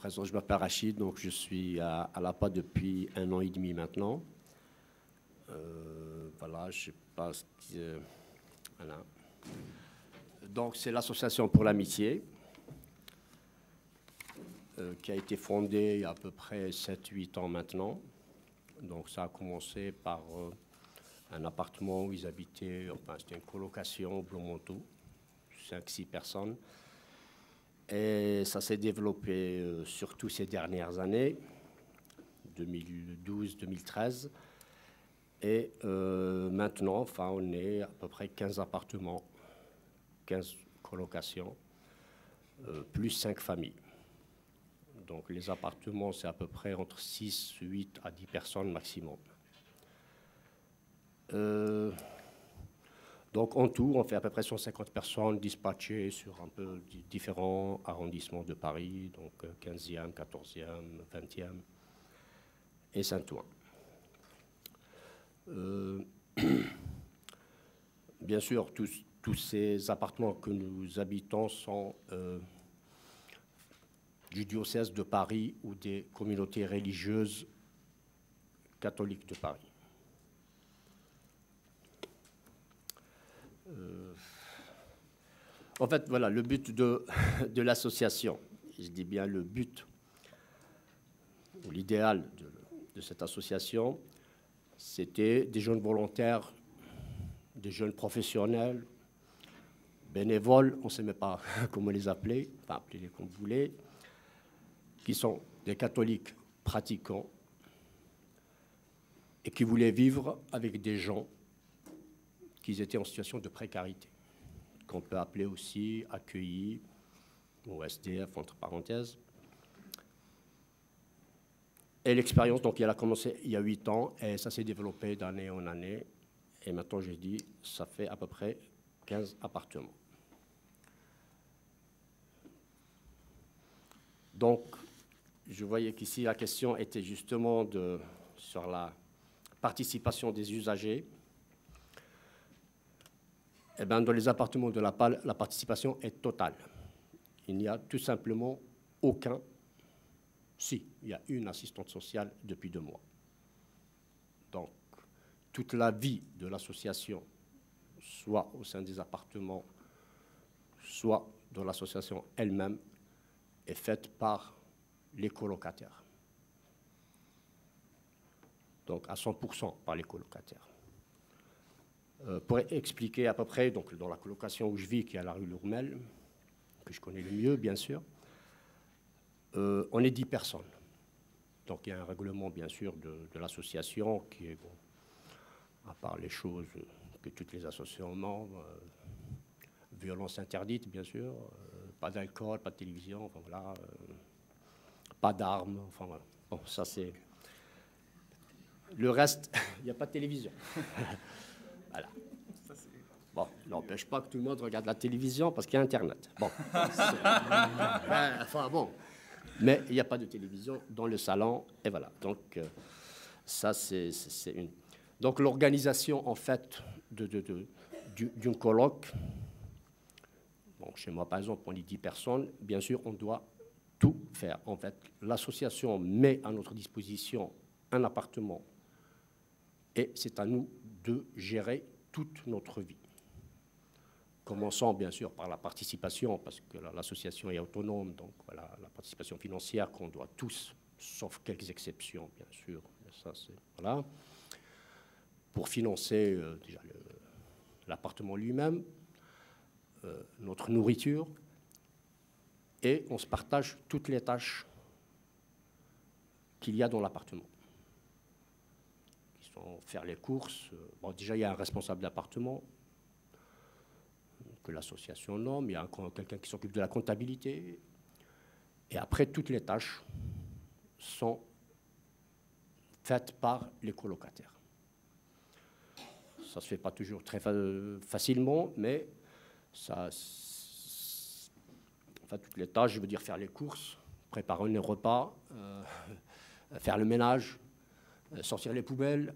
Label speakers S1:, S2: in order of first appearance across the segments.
S1: présente, je m'appelle Rachid, donc je suis à l'APA depuis 1 an et demi maintenant. Voilà, je sais pas ce qui, voilà. Donc c'est l'association pour l'amitié qui a été fondée il y a à peu près 7-8 ans maintenant. Donc ça a commencé par un appartement où ils habitaient, enfin c'était une colocation au Blomonto, 5-6 personnes. Et ça s'est développé surtout ces dernières années, 2012-2013. Et maintenant, enfin, on est à peu près 15 appartements, 15 colocations, plus 5 familles. Donc les appartements, c'est à peu près entre 6, 8 à 10 personnes maximum. Donc en tout, on fait à peu près 150 personnes dispatchées sur un peu différents arrondissements de Paris, donc 15e, 14e, 20e et Saint-Ouen. Bien sûr, tous ces appartements que nous habitons sont du diocèse de Paris ou des communautés religieuses catholiques de Paris. En fait, voilà, le but de l'association, je dis bien le but, ou l'idéal de cette association, c'était des jeunes volontaires, des jeunes professionnels, bénévoles, on ne sait même pas comment les appeler, enfin appelez-les comme vous voulez, qui sont des catholiques pratiquants et qui voulaient vivre avec des gens qui étaient en situation de précarité, qu'on peut appeler aussi accueillis ou SDF entre parenthèses. Et l'expérience, donc elle a commencé il y a 8 ans et ça s'est développé d'année en année. Et maintenant, j'ai dit, ça fait à peu près 15 appartements. Donc, je voyais qu'ici, la question était justement sur la participation des usagers. Eh bien, dans les appartements de la PAL, la participation est totale. Il n'y a tout simplement aucun. Si, il y a une assistante sociale depuis 2 mois. Donc, toute la vie de l'association, soit au sein des appartements, soit dans l'association elle-même, est faite par les colocataires. Donc, à 100% par les colocataires. Pour expliquer à peu près, donc dans la colocation où je vis, qui est à la rue Lourmel, que je connais le mieux, bien sûr, on est 10 personnes. Donc il y a un règlement, bien sûr, de l'association qui est, bon, à part les choses que toutes les associations ont, violence interdite, bien sûr, pas d'alcool, pas de télévision, enfin voilà, pas d'armes, enfin voilà. Bon, ça c'est... Le reste, il n'y a pas de télévision. Voilà. Bon, n'empêche pas que tout le monde regarde la télévision parce qu'il y a Internet. Bon. Enfin bon. Mais il n'y a pas de télévision dans le salon, et voilà. Donc, ça, c'est une... Donc, l'organisation, en fait, d'une colloque, bon, chez moi, par exemple, on est 10 personnes, bien sûr, on doit tout faire. En fait, l'association met à notre disposition un appartement, et c'est à nous de gérer toute notre vie. Commençons bien sûr par la participation, parce que l'association est autonome, donc voilà, la participation financière qu'on doit tous, sauf quelques exceptions, bien sûr. Ça, voilà. Pour financer déjà l'appartement lui-même, notre nourriture, et on se partage toutes les tâches qu'il y a dans l'appartement. Qui sont faire les courses. Bon, déjà, il y a un responsable d'appartement que l'association nomme, il y a quelqu'un qui s'occupe de la comptabilité, et après, toutes les tâches sont faites par les colocataires. Ça ne se fait pas toujours très facilement, mais ça, enfin, toutes les tâches, je veux dire faire les courses, préparer les repas, faire le ménage, sortir les poubelles,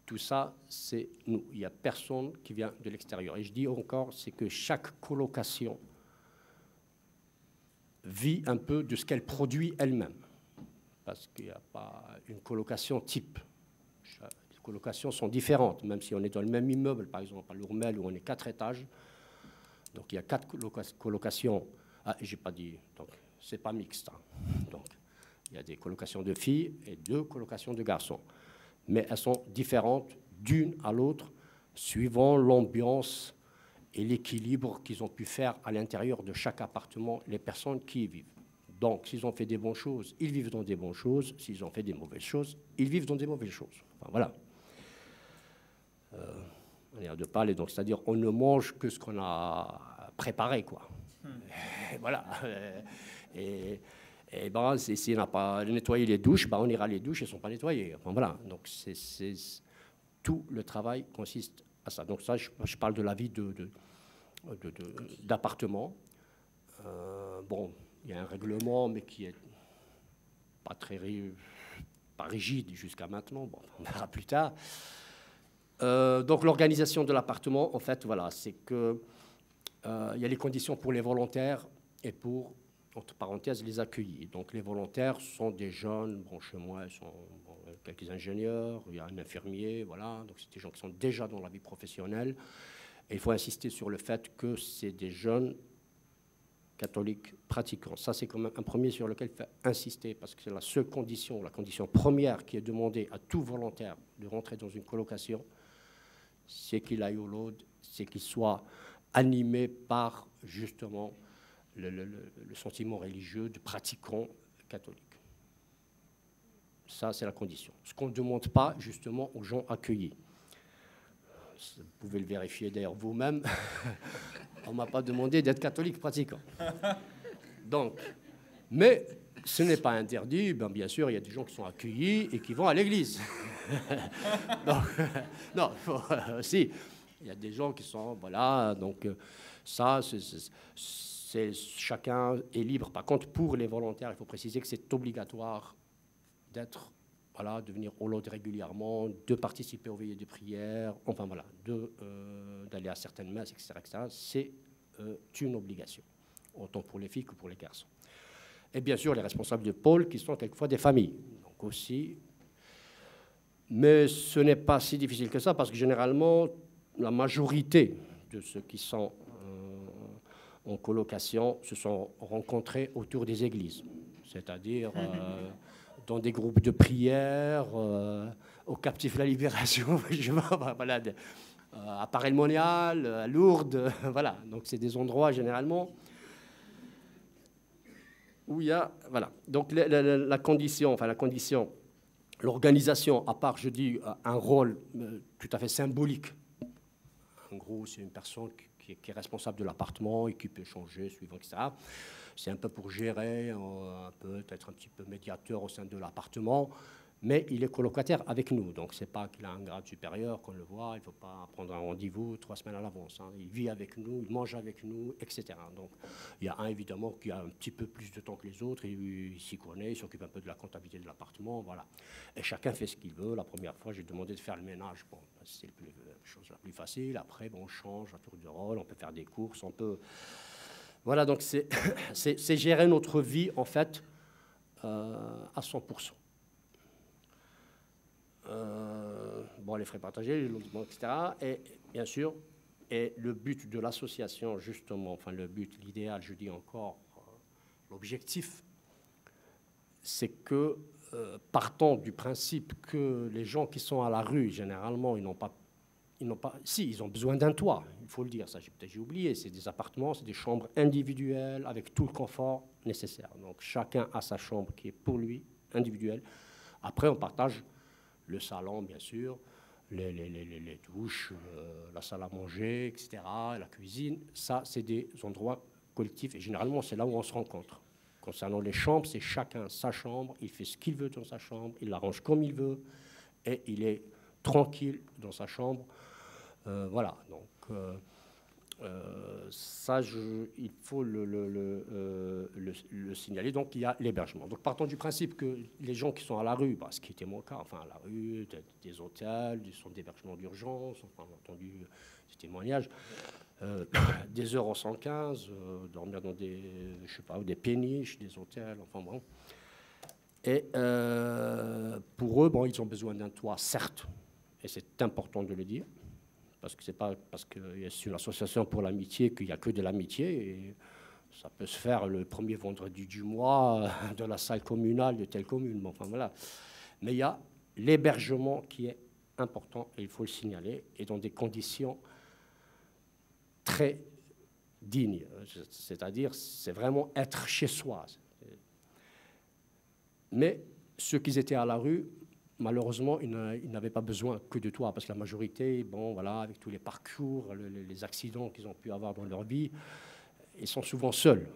S1: tout ça, c'est nous. Il n'y a personne qui vient de l'extérieur. Et je dis encore, c'est que chaque colocation vit un peu de ce qu'elle produit elle-même. Parce qu'il n'y a pas une colocation type. Les colocations sont différentes, même si on est dans le même immeuble, par exemple à Lourmel, où on est 4 étages. Donc il y a 4 colocations. Ah, j'ai pas dit, donc c'est pas mixte. Hein. Donc il y a des colocations de filles et 2 colocations de garçons. Mais elles sont différentes d'une à l'autre, suivant l'ambiance et l'équilibre qu'ils ont pu faire à l'intérieur de chaque appartement, les personnes qui y vivent. Donc, s'ils ont fait des bonnes choses, ils vivent dans des bonnes choses. S'ils ont fait des mauvaises choses, ils vivent dans des mauvaises choses. Enfin, voilà. Manière de parler, donc, c'est-à-dire on ne mange que ce qu'on a préparé, quoi. Et voilà. Et ben, si on n'a pas nettoyé les douches, ben, on ira les douches, elles ne sont pas nettoyées. Enfin, voilà. Donc, tout le travail consiste à ça. Donc, ça, je parle de la vie d'appartement. Bon, il y a un règlement, mais qui est pas rigide jusqu'à maintenant. Bon, on verra plus tard. Donc l'organisation de l'appartement, en fait, voilà, c'est que il y a les conditions pour les volontaires et pour, entre parenthèses, les accueillis. Donc les volontaires sont des jeunes. Bon, chez moi, ils sont quelques ingénieurs. Il y a un infirmier, voilà. Donc c'est des gens qui sont déjà dans la vie professionnelle. Et il faut insister sur le fait que c'est des jeunes catholiques pratiquants. Ça, c'est quand même un premier sur lequel il faut insister, parce que c'est la seule condition, la condition première qui est demandée à tout volontaire de rentrer dans une colocation, c'est qu'il aille au LOD, c'est qu'il soit animé par, justement, le sentiment religieux de pratiquant catholique. Ça, c'est la condition. Ce qu'on ne demande pas, justement, aux gens accueillis. Vous pouvez le vérifier d'ailleurs vous-même. On ne m'a pas demandé d'être catholique pratiquant. Donc, mais ce n'est pas interdit. Bien sûr, il y a des gens qui sont accueillis et qui vont à l'église. Donc, non, si. Il y a des gens qui sont, voilà, donc ça, chacun est libre. Par contre, pour les volontaires, il faut préciser que c'est obligatoire d'être, voilà, de venir au LOD régulièrement, de participer aux veillées de prière, enfin voilà, d'aller à certaines messes, etc. C'est une obligation, autant pour les filles que pour les garçons. Et bien sûr, les responsables de pôle, qui sont quelquefois des familles, donc aussi. Mais ce n'est pas si difficile que ça, parce que généralement, la majorité de ceux qui sont en colocation se sont rencontrés autour des églises, c'est-à-dire dans des groupes de prière, au Captif la Libération, voilà, à Paray-le-Monial, à Lourdes, voilà. Donc c'est des endroits généralement où il y a, voilà. Donc la condition, l'organisation, à part, je dis, un rôle tout à fait symbolique. En gros, c'est une personne qui est responsable de l'appartement et qui peut changer suivant, etc. C'est un peu pour gérer, peut-être un petit peu médiateur au sein de l'appartement, mais il est colocataire avec nous. Donc, ce n'est pas qu'il a un grade supérieur qu'on le voit, il ne faut pas prendre un rendez-vous 3 semaines à l'avance. Hein. Il vit avec nous, il mange avec nous, etc. Donc, il y a un, évidemment, qui a un petit peu plus de temps que les autres, il s'y connaît, il s'occupe un peu de la comptabilité de l'appartement, voilà. Et chacun fait ce qu'il veut. La première fois, j'ai demandé de faire le ménage. Bon, c'est la chose la plus facile. Après, bon, on change à tour de rôle, on peut faire des courses, on peut... Voilà, donc c'est gérer notre vie, en fait, à 100%. Bon, les frais partagés, les logements, etc. Et bien sûr, et le but de l'association, justement, enfin le but, l'idéal, je dis encore, l'objectif, c'est que, partant du principe que les gens qui sont à la rue, généralement, ils n'ont pas, si, ils ont besoin d'un toit, il faut le dire, ça j'ai oublié, c'est des appartements, c'est des chambres individuelles avec tout le confort nécessaire. Donc chacun a sa chambre qui est pour lui, individuelle. Après, on partage le salon, bien sûr, les douches, la salle à manger, etc., la cuisine. Ça, c'est des endroits collectifs et généralement, c'est là où on se rencontre. Concernant les chambres, c'est chacun sa chambre, il fait ce qu'il veut dans sa chambre, il l'arrange comme il veut et il est tranquille dans sa chambre. Voilà, donc Ça, il faut le signaler. Donc, il y a l'hébergement. Donc, partons du principe que les gens qui sont à la rue, ce qui était mon cas, enfin, à la rue, des hôtels, des centres d'hébergement d'urgence, enfin, on a entendu des témoignages, des heures en 115, dormir dans des, je sais pas, des péniches, des hôtels, enfin, bon. Et pour eux, bon, ils ont besoin d'un toit, certes, et c'est important de le dire, parce que c'est pas parce que c'est une association pour l'amitié qu'il n'y a que de l'amitié. Et ça peut se faire le premier vendredi du mois de la salle communale de telle commune. Bon, enfin, voilà. Mais il y a l'hébergement qui est important, et il faut le signaler, et dans des conditions très dignes. C'est-à-dire, c'est vraiment être chez soi. Mais ceux qui étaient à la rue, malheureusement, ils n'avaient pas besoin que de toi, parce que la majorité, bon, voilà, avec tous les parcours, les accidents qu'ils ont pu avoir dans leur vie, ils sont souvent seuls.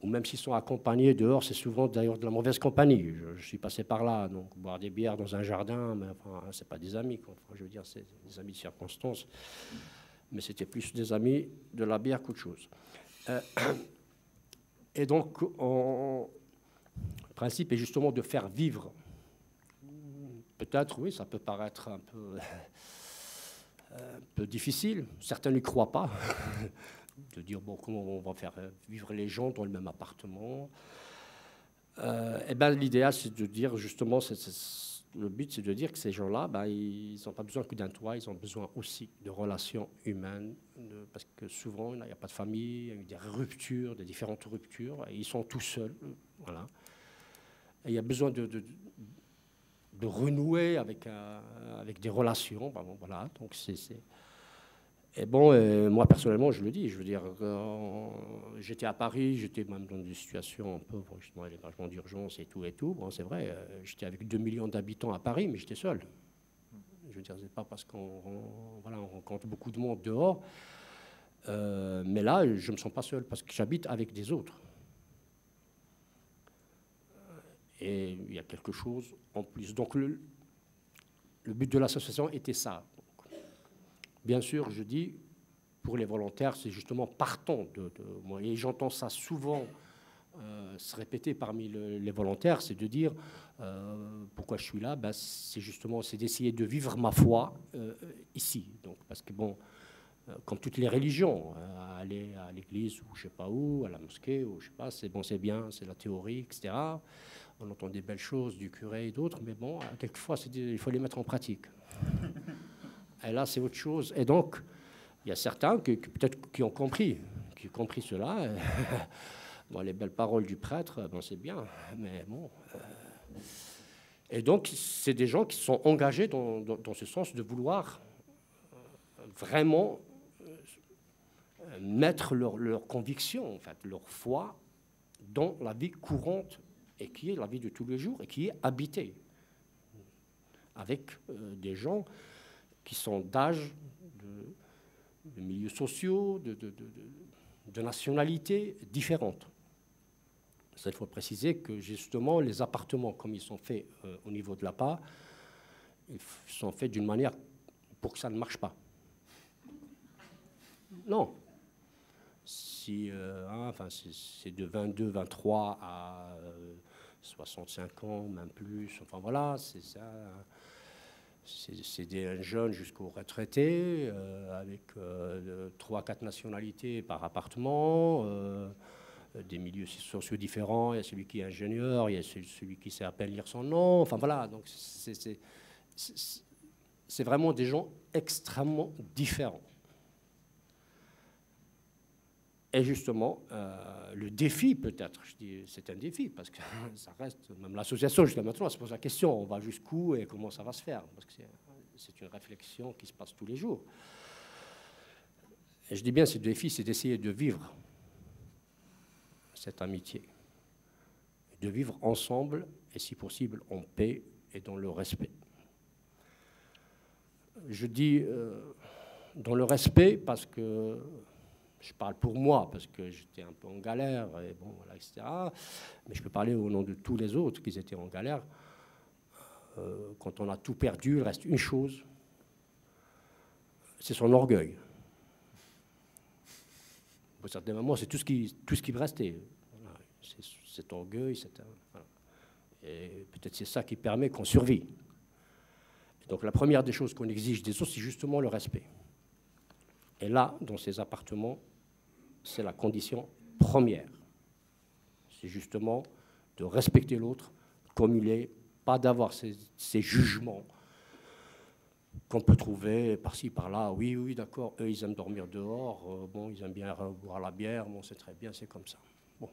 S1: Ou même s'ils sont accompagnés dehors, c'est souvent d'ailleurs de la mauvaise compagnie. Je suis passé par là, donc boire des bières dans un jardin, mais enfin, c'est pas des amis, quoi. Enfin, je veux dire, c'est des amis de circonstance. Mais c'était plus des amis de la bière qu'autre chose. Et donc, le principe est justement de faire vivre. Peut-être, oui, ça peut paraître un peu difficile. Certains n'y croient pas. De dire, bon, comment on va faire vivre les gens dans le même appartement. Eh ben, l'idéal, c'est de dire, justement, le but, c'est de dire que ces gens-là, ben, ils n'ont pas besoin que d'un toit, ils ont besoin aussi de relations humaines, parce que souvent, il n'y a pas de famille, il y a eu des ruptures, des différentes ruptures, et ils sont tout seuls. Voilà. Et il y a besoin de renouer avec des relations. Ben bon, voilà, donc Et bon, moi personnellement, je le dis, je veux dire, j'étais à Paris, j'étais même dans des situations un peu, bon, justement, l'hébergement d'urgence et tout. Bon, c'est vrai, j'étais avec 2 millions d'habitants à Paris, mais j'étais seul. Je veux dire, c'est pas parce qu'on rencontre beaucoup de monde dehors, mais là, je me sens pas seul parce que j'habite avec des autres. Et il y a quelque chose en plus. Donc le but de l'association était ça. Bien sûr, je dis, pour les volontaires, c'est justement partant de moi. Et j'entends ça souvent se répéter parmi les volontaires, c'est de dire, pourquoi je suis là, ben, c'est d'essayer de vivre ma foi ici. Donc, parce que, bon, comme toutes les religions, aller à l'église ou je sais pas où, à la mosquée, ou je sais pas, c'est bon, c'est bien, c'est la théorie, etc. On entend des belles choses du curé et d'autres, mais bon, quelquefois, il faut les mettre en pratique. Et là, c'est autre chose. Et donc, il y a certains peut-être qui ont compris cela. Bon, les belles paroles du prêtre, bon, c'est bien, mais bon. Et donc, c'est des gens qui sont engagés dans ce sens de vouloir vraiment mettre leur conviction, en fait, leur foi dans la vie courante et qui est la vie de tous les jours et qui est habitée avec des gens qui sont d'âge, de milieux sociaux, de nationalités différentes. Ça, il faut préciser que justement, les appartements, comme ils sont faits au niveau de l'APA, ils sont faits d'une manière pour que ça ne marche pas. Non. Si, enfin, c'est de 22, 23 à 65 ans, même plus. Enfin voilà, c'est ça. C'est des jeunes jusqu'aux retraités, avec 3-4 nationalités par appartement, des milieux sociaux différents. Il y a celui qui est ingénieur, il y a celui qui sait à peine lire son nom. Enfin voilà, donc c'est vraiment des gens extrêmement différents. Et justement, le défi peut-être, je dis c'est un défi, parce que ça reste, même l'association jusqu'à maintenant, elle se pose la question, on va jusqu'où et comment ça va se faire, parce que c'est une réflexion qui se passe tous les jours. Et je dis bien, ce défi, c'est d'essayer de vivre cette amitié, de vivre ensemble, et si possible en paix et dans le respect. Je dis dans le respect parce que je parle pour moi, parce que j'étais un peu en galère, et bon, voilà, etc. Mais je peux parler au nom de tous les autres qui étaient en galère. Quand on a tout perdu, il reste une chose, c'est son orgueil. Pour certains moments, c'est tout ce qui me restait. Voilà. Cet orgueil, voilà. Et peut-être c'est ça qui permet qu'on survit. Et donc la première des choses qu'on exige des autres, c'est justement le respect. Et là, dans ces appartements, c'est la condition première. C'est justement de respecter l'autre comme il est, pas d'avoir ces jugements qu'on peut trouver par-ci, par-là. Oui, oui, d'accord, eux, ils aiment dormir dehors, bon, ils aiment bien boire la bière, bon, c'est très bien, c'est comme ça. Bon.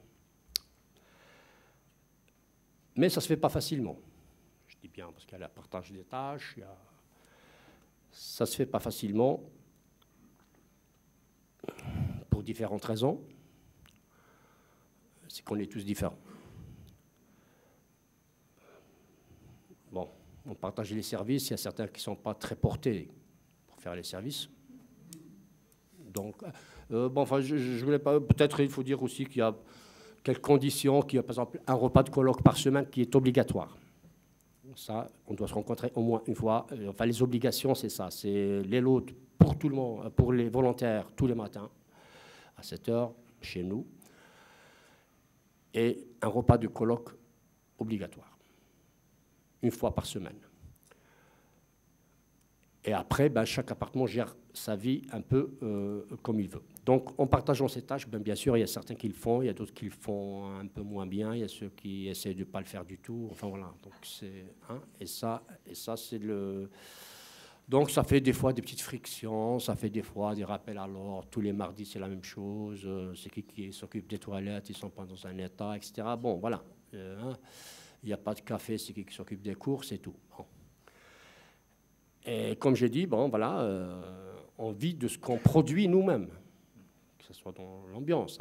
S1: Mais ça ne se fait pas facilement. Je dis bien parce qu'il y a le partage des tâches, ça ne se fait pas facilement pour différentes raisons. C'est qu'on est tous différents. Bon, on partage les services, il y a certains qui ne sont pas très portés pour faire les services. Donc, bon, enfin, je voulais pas. Peut-être il faut dire aussi qu'il y a quelques conditions, qu'il y a par exemple un repas de colloque par semaine qui est obligatoire. Ça, on doit se rencontrer au moins une fois. Enfin, les obligations, c'est ça. C'est les lots pour tout le monde, pour les volontaires, tous les matins, à 7 h, chez nous. Et un repas de colloque obligatoire, une fois par semaine. Et après, ben, chaque appartement gère sa vie un peu comme il veut. Donc, en partageant ces tâches, ben, bien sûr, il y a certains qui le font, il y a d'autres qui le font un peu moins bien, il y a ceux qui essaient de ne pas le faire du tout. Enfin, voilà. Donc, et ça c'est le... Donc, ça fait des fois des petites frictions, ça fait des fois des rappels à l'ordre. Tous les mardis, c'est la même chose. C'est qui s'occupe des toilettes, ils ne sont pas dans un état, etc. Bon, voilà. Il n'y a pas de café, c'est qui s'occupe des courses et tout. Bon. Et comme j'ai dit, bon, voilà, on vit de ce qu'on produit nous-mêmes, que ce soit dans l'ambiance.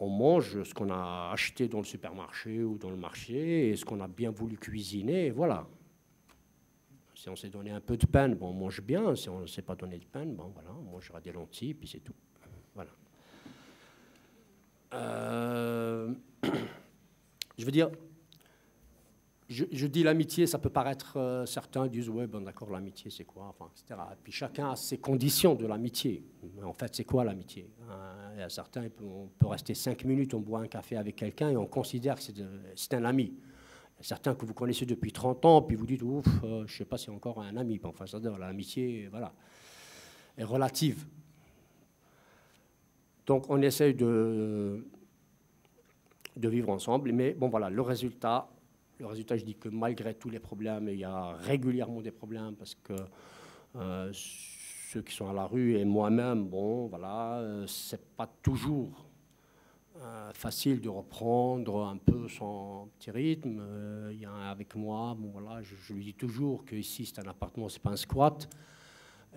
S1: On mange ce qu'on a acheté dans le supermarché ou dans le marché et ce qu'on a bien voulu cuisiner, et voilà. Si on s'est donné un peu de pain, bon, on mange bien. Si on ne s'est pas donné de pain, bon, voilà, on mangera des lentilles, puis c'est tout. Voilà. Je veux dire, je dis l'amitié, ça peut paraître, certains disent, ouais, bon d'accord, l'amitié c'est quoi, enfin, etc. Et puis chacun a ses conditions de l'amitié. En fait, c'est quoi l'amitié? Il y a certains, on peut rester 5 minutes, on boit un café avec quelqu'un et on considère que c'est un ami. Il y a certains que vous connaissez depuis 30 ans, puis vous dites, ouf, je ne sais pas si c'est encore un ami. Enfin, ça veut dire, l'amitié, voilà, est relative. Donc on essaye de vivre ensemble, mais bon voilà, le résultat, je dis que malgré tous les problèmes, il y a régulièrement des problèmes parce que ceux qui sont à la rue et moi-même, bon voilà, c'est pas toujours facile de reprendre un peu son petit rythme. Il y a un avec moi, bon voilà, je lui dis toujours qu'ici c'est un appartement, c'est pas un squat.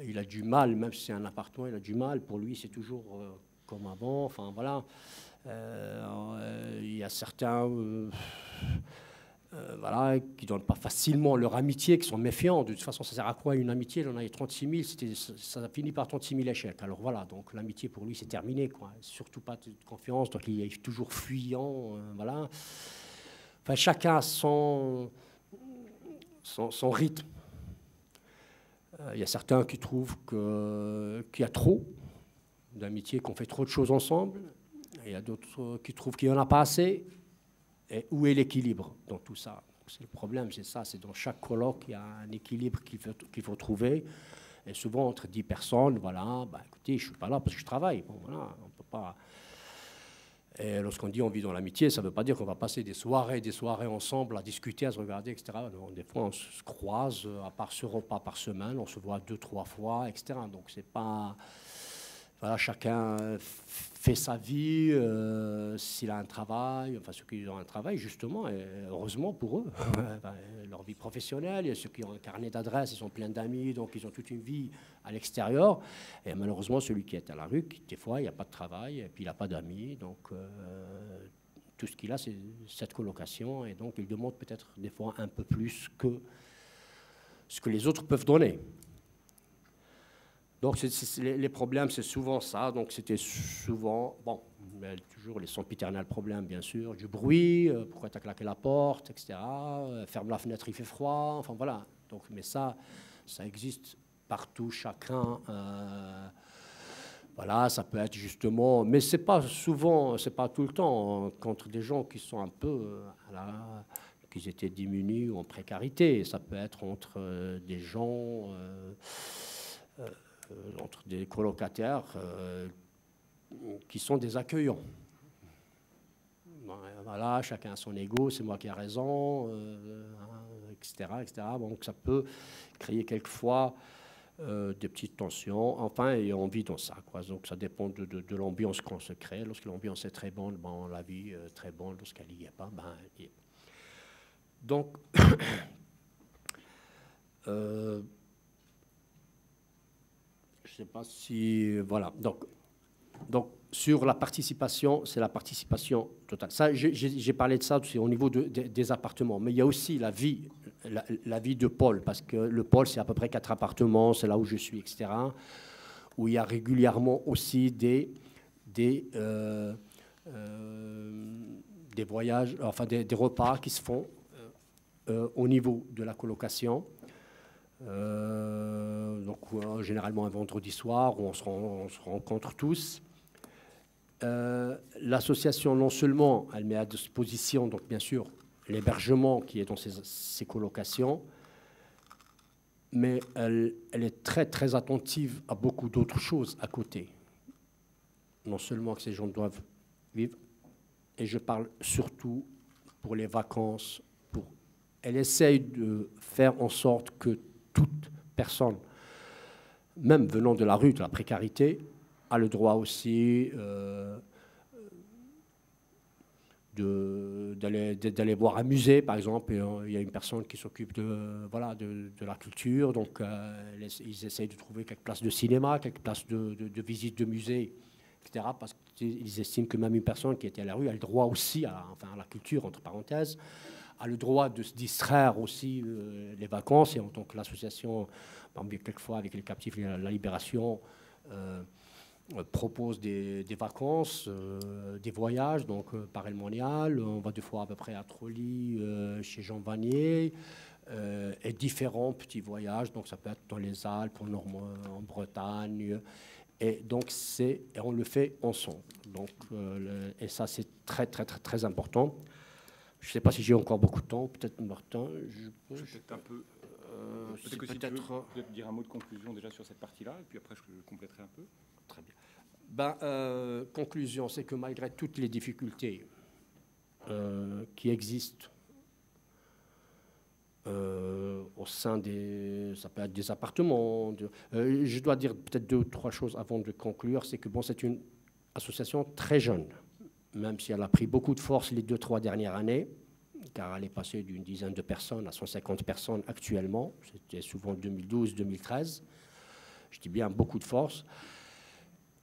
S1: Il a du mal, même si c'est un appartement, il a du mal. Pour lui, c'est toujours comme avant. Enfin voilà. Il y a certains voilà, qui ne donnent pas facilement leur amitié, qui sont méfiants. De toute façon, ça sert à quoi une amitié? J'en ai 36 000, ça a fini par 36 000 échecs. Alors voilà, donc l'amitié pour lui, c'est terminé, quoi. Surtout pas de confiance, donc il est toujours fuyant. Voilà. Enfin, chacun a son rythme. Il y a certains qui trouvent qu'il y a trop d'amitié, qu'on fait trop de choses ensemble. Il y a d'autres qui trouvent qu'il n'y en a pas assez. Et où est l'équilibre dans tout ça? C'est le problème, c'est ça. C'est dans chaque colloque, il y a un équilibre qu'il faut trouver. Et souvent, entre 10 personnes, voilà, bah, écoutez, je ne suis pas là parce que je travaille. Bon, voilà, on peut pas... Et lorsqu'on dit on vit dans l'amitié, ça ne veut pas dire qu'on va passer des soirées ensemble à discuter, à se regarder, etc. Non, des fois, on se croise, à part ce repas par semaine, on se voit 2-3 fois, etc. Donc, c'est pas... Voilà, chacun fait sa vie, s'il a un travail, enfin ceux qui ont un travail justement, et heureusement pour eux, leur vie professionnelle, il y a ceux qui ont un carnet d'adresses, ils sont pleins d'amis, donc ils ont toute une vie à l'extérieur, et malheureusement celui qui est à la rue, des fois il n'y a pas de travail, et puis il n'a pas d'amis, donc tout ce qu'il a c'est cette colocation, et donc il demande peut-être des fois un peu plus que ce que les autres peuvent donner. Donc, les problèmes, c'est souvent ça. Donc, c'était souvent, bon, toujours les sempiternels problèmes, bien sûr, du bruit, pourquoi tu as claqué la porte, etc. Ferme la fenêtre, il fait froid, enfin voilà. Donc, mais ça existe partout, chacun Voilà, ça peut être justement, mais c'est pas souvent, c'est pas tout le temps, hein, contre des gens qui sont un peu, qui étaient diminués ou en précarité. Ça peut être entre des gens, entre des colocataires qui sont des accueillants. Voilà, chacun a son ego, c'est moi qui ai raison, etc., etc. Donc ça peut créer quelquefois des petites tensions, enfin, et on vit dans ça, quoi. Donc ça dépend de l'ambiance qu'on se crée. Lorsque l'ambiance est très bonne, ben, la vie est très bonne. Lorsqu'elle n'y est pas, ben, elle y est. Donc, je ne sais pas si... Voilà. Donc, sur la participation, c'est la participation totale. Ça, j'ai parlé de ça c'est au niveau des appartements, mais il y a aussi la vie de pôle, parce que le pôle, c'est à peu près 4 appartements, c'est là où je suis, etc., où il y a régulièrement aussi des voyages, enfin des repas qui se font au niveau de la colocation. Donc, généralement un vendredi soir, où on se rencontre tous. L'association, non seulement, elle met à disposition, donc bien sûr, l'hébergement qui est dans ces colocations, mais elle est très, très attentive à beaucoup d'autres choses à côté. Non seulement que ces gens doivent vivre, et je parle surtout pour les vacances. Elle essaye de faire en sorte que toute personne, même venant de la rue, de la précarité, a le droit aussi d'aller voir un musée, par exemple. Il y a une personne qui s'occupe de la culture, donc ils essayent de trouver quelques places de cinéma, quelques places de visite de musée, etc. Parce qu'ils estiment que même une personne qui était à la rue a le droit aussi à la culture, entre parenthèses, a le droit de se distraire aussi les vacances. Et en tant que l'association, quelquefois avec les captifs, la Libération, propose des vacances, des voyages, donc par El Monial. On va 2 fois à peu près à Trolly, chez Jean Vanier, et différents petits voyages. Donc ça peut être dans les Alpes, en Bretagne. Et donc on le fait ensemble. Donc, et ça, c'est très, très, très, très important. Je ne sais pas si j'ai encore beaucoup de temps. Peut-être, Martin,
S2: peut-être un peu. Peut-être que si tu veux peut-être dire un mot de conclusion déjà sur cette partie-là, et puis après je compléterai un peu.
S1: Très bien. Conclusion, c'est que malgré toutes les difficultés qui existent au sein ça peut être des appartements. Je dois dire peut-être 2 ou 3 choses avant de conclure. C'est que c'est une association très jeune, même si elle a pris beaucoup de force les 2-3 dernières années, car elle est passée d'une dizaine de personnes à 150 personnes actuellement. C'était souvent 2012-2013. Je dis bien beaucoup de force.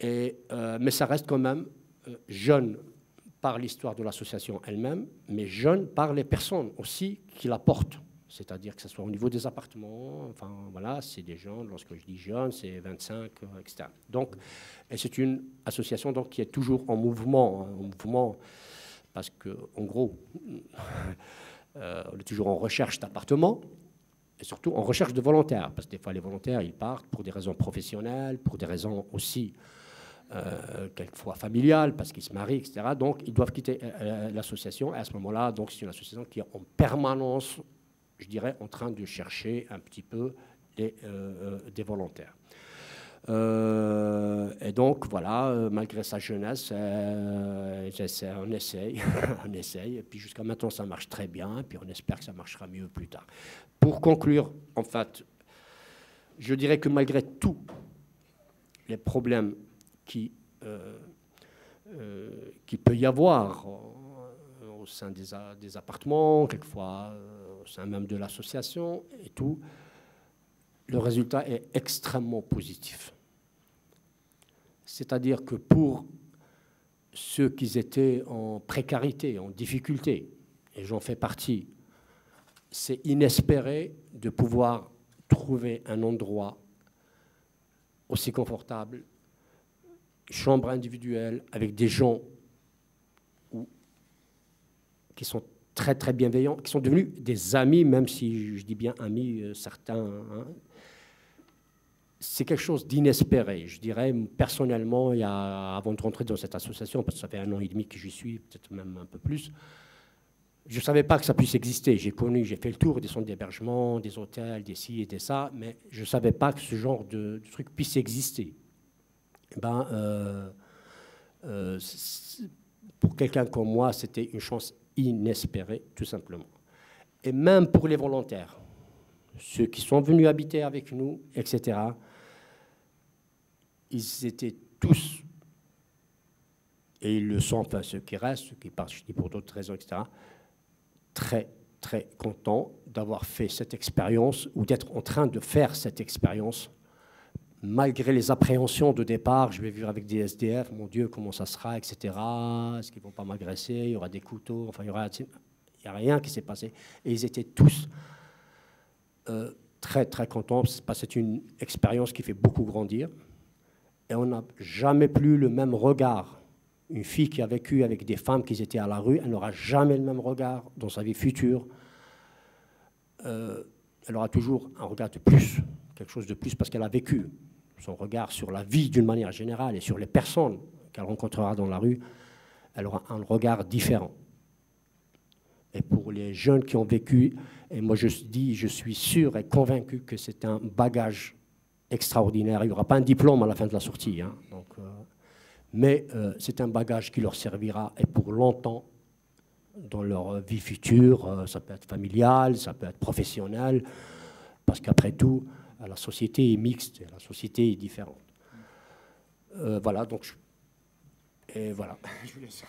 S1: Mais ça reste quand même jeune par l'histoire de l'association elle-même, mais jeune par les personnes aussi qui la portent. C'est-à-dire que ce soit au niveau des appartements, enfin voilà, c'est des gens, lorsque je dis jeunes, c'est 25, etc. Donc, et c'est une association donc, qui est toujours en mouvement parce qu'en gros, on est toujours en recherche d'appartements, et surtout en recherche de volontaires, parce que des fois les volontaires, ils partent pour des raisons professionnelles, pour des raisons aussi quelquefois familiales, parce qu'ils se marient, etc. Donc, ils doivent quitter l'association, et à ce moment-là, donc c'est une association qui est en permanence, je dirais, en train de chercher un petit peu des volontaires. Et donc, voilà, malgré sa jeunesse, on essaye, on essaye. Et puis jusqu'à maintenant, ça marche très bien. Et puis on espère que ça marchera mieux plus tard. Pour conclure, en fait, je dirais que malgré tous les problèmes qui peut y avoir au sein des appartements, quelquefois au sein même de l'association et tout, le résultat est extrêmement positif. C'est-à-dire que pour ceux qui étaient en précarité, en difficulté, et j'en fais partie, c'est inespéré de pouvoir trouver un endroit aussi confortable, chambre individuelle, avec des gens qui sont très, très bienveillants, qui sont devenus des amis, même si je dis bien amis, certains... c'est quelque chose d'inespéré. Je dirais, personnellement, avant de rentrer dans cette association, parce que ça fait 1 an et demi que j'y suis, peut-être même un peu plus, je ne savais pas que ça puisse exister. J'ai fait le tour des centres d'hébergement, des hôtels, des ci et des ça, mais je ne savais pas que ce genre de truc puisse exister. Pour quelqu'un comme moi, c'était une chance inespérée, tout simplement. Et même pour les volontaires, ceux qui sont venus habiter avec nous, etc., ils étaient tous, et ils le sont, enfin ceux qui restent, ceux qui partent pour d'autres raisons, etc., très, très contents d'avoir fait cette expérience ou d'être en train de faire cette expérience, malgré les appréhensions de départ. Je vais vivre avec des SDF, mon Dieu, comment ça sera, etc. Est-ce qu'ils ne vont pas m'agresser? Il y aura des couteaux, enfin, il n'y a rien qui s'est passé. Et ils étaient tous très, très contents, parce que c'est une expérience qui fait beaucoup grandir. Et on n'a jamais plus le même regard. Une fille qui a vécu avec des femmes qui étaient à la rue, elle n'aura jamais le même regard dans sa vie future. Elle aura toujours un regard de plus, quelque chose de plus, parce qu'elle a vécu. Son regard sur la vie d'une manière générale et sur les personnes qu'elle rencontrera dans la rue, elle aura un regard différent. Et pour les jeunes qui ont vécu, et moi je suis sûr et convaincu que c'est un bagage extraordinaire. Il n'y aura pas un diplôme à la fin de la sortie, hein, donc, mais c'est un bagage qui leur servira et pour longtemps dans leur vie future. Ça peut être familial, ça peut être professionnel, parce qu'après tout, la société est mixte, la société est différente. Voilà, donc et voilà. Je vous laisse.